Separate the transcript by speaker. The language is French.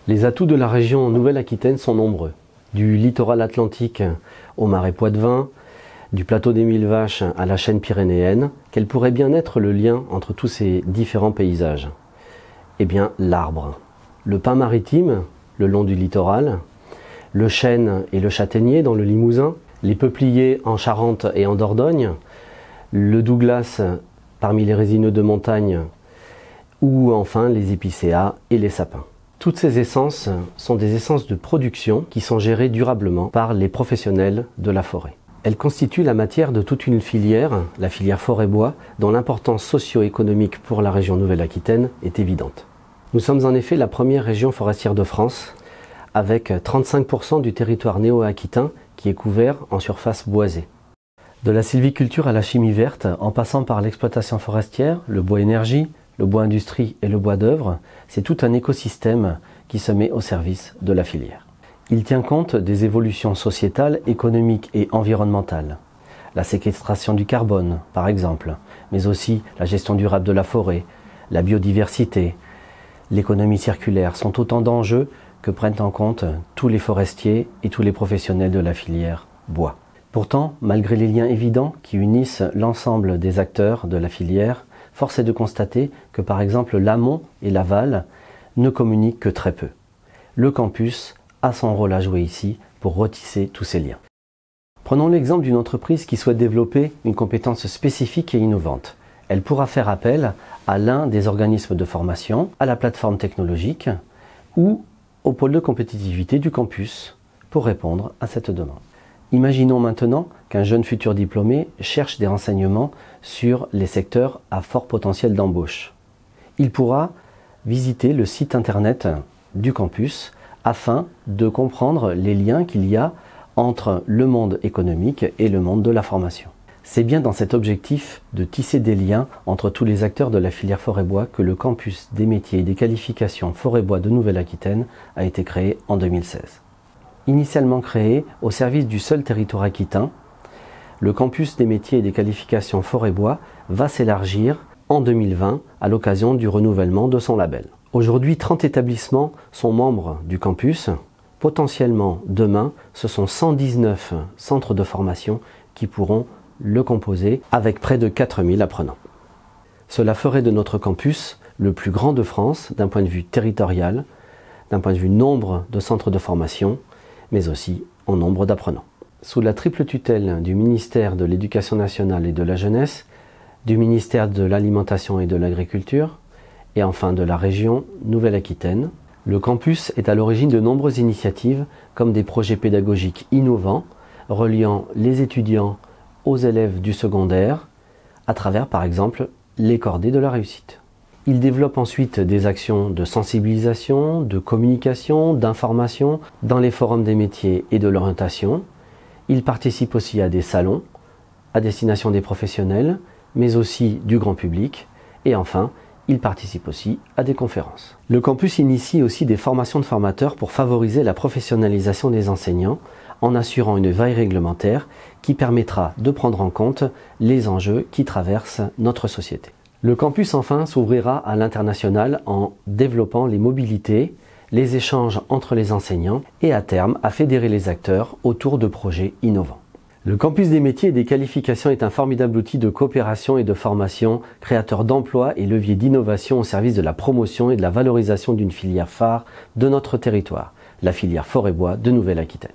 Speaker 1: Les atouts de la région Nouvelle-Aquitaine sont nombreux. Du littoral atlantique au marais poitevin, du plateau des Mille Vaches à la chaîne pyrénéenne, quel pourrait bien être le lien entre tous ces différents paysages? Eh bien, l'arbre. Le pin maritime, le long du littoral, le chêne et le châtaignier dans le Limousin, les peupliers en Charente et en Dordogne, le douglas parmi les résineux de montagne, ou enfin les épicéas et les sapins. Toutes ces essences sont des essences de production qui sont gérées durablement par les professionnels de la forêt. Elles constituent la matière de toute une filière, la filière forêt-bois, dont l'importance socio-économique pour la région Nouvelle-Aquitaine est évidente. Nous sommes en effet la première région forestière de France, avec 35% du territoire néo-aquitain qui est couvert en surface boisée. De la sylviculture à la chimie verte, en passant par l'exploitation forestière, le bois énergie, le bois industrie et le bois d'œuvre, c'est tout un écosystème qui se met au service de la filière. Il tient compte des évolutions sociétales, économiques et environnementales. La séquestration du carbone, par exemple, mais aussi la gestion durable de la forêt, la biodiversité, l'économie circulaire sont autant d'enjeux que prennent en compte tous les forestiers et tous les professionnels de la filière bois. Pourtant, malgré les liens évidents qui unissent l'ensemble des acteurs de la filière, force est de constater que par exemple l'amont et l'aval ne communiquent que très peu. Le campus a son rôle à jouer ici pour retisser tous ces liens. Prenons l'exemple d'une entreprise qui souhaite développer une compétence spécifique et innovante. Elle pourra faire appel à l'un des organismes de formation, à la plateforme technologique ou au pôle de compétitivité du campus pour répondre à cette demande. Imaginons maintenant qu'un jeune futur diplômé cherche des renseignements sur les secteurs à fort potentiel d'embauche. Il pourra visiter le site internet du campus afin de comprendre les liens qu'il y a entre le monde économique et le monde de la formation. C'est bien dans cet objectif de tisser des liens entre tous les acteurs de la filière forêt-bois que le campus des métiers et des qualifications forêt-bois de Nouvelle-Aquitaine a été créé en 2016. Initialement créé au service du seul territoire aquitain, le campus des métiers et des qualifications forêt-bois va s'élargir en 2020 à l'occasion du renouvellement de son label. Aujourd'hui, 30 établissements sont membres du campus. Potentiellement, demain, ce sont 119 centres de formation qui pourront le composer avec près de 4000 apprenants. Cela ferait de notre campus le plus grand de France d'un point de vue territorial, d'un point de vue nombre de centres de formation, mais aussi en nombre d'apprenants. Sous la triple tutelle du ministère de l'Éducation nationale et de la jeunesse, du ministère de l'Alimentation et de l'Agriculture, et enfin de la région Nouvelle-Aquitaine, le campus est à l'origine de nombreuses initiatives comme des projets pédagogiques innovants reliant les étudiants aux élèves du secondaire à travers par exemple les cordées de la réussite. Il développe ensuite des actions de sensibilisation, de communication, d'information dans les forums des métiers et de l'orientation. Il participe aussi à des salons à destination des professionnels, mais aussi du grand public. Et enfin, il participe aussi à des conférences. Le campus initie aussi des formations de formateurs pour favoriser la professionnalisation des enseignants en assurant une veille réglementaire qui permettra de prendre en compte les enjeux qui traversent notre société. Le campus enfin s'ouvrira à l'international en développant les mobilités, les échanges entre les enseignants et à terme à fédérer les acteurs autour de projets innovants. Le campus des métiers et des qualifications est un formidable outil de coopération et de formation, créateur d'emplois et levier d'innovation au service de la promotion et de la valorisation d'une filière phare de notre territoire, la filière forêt-bois de Nouvelle-Aquitaine.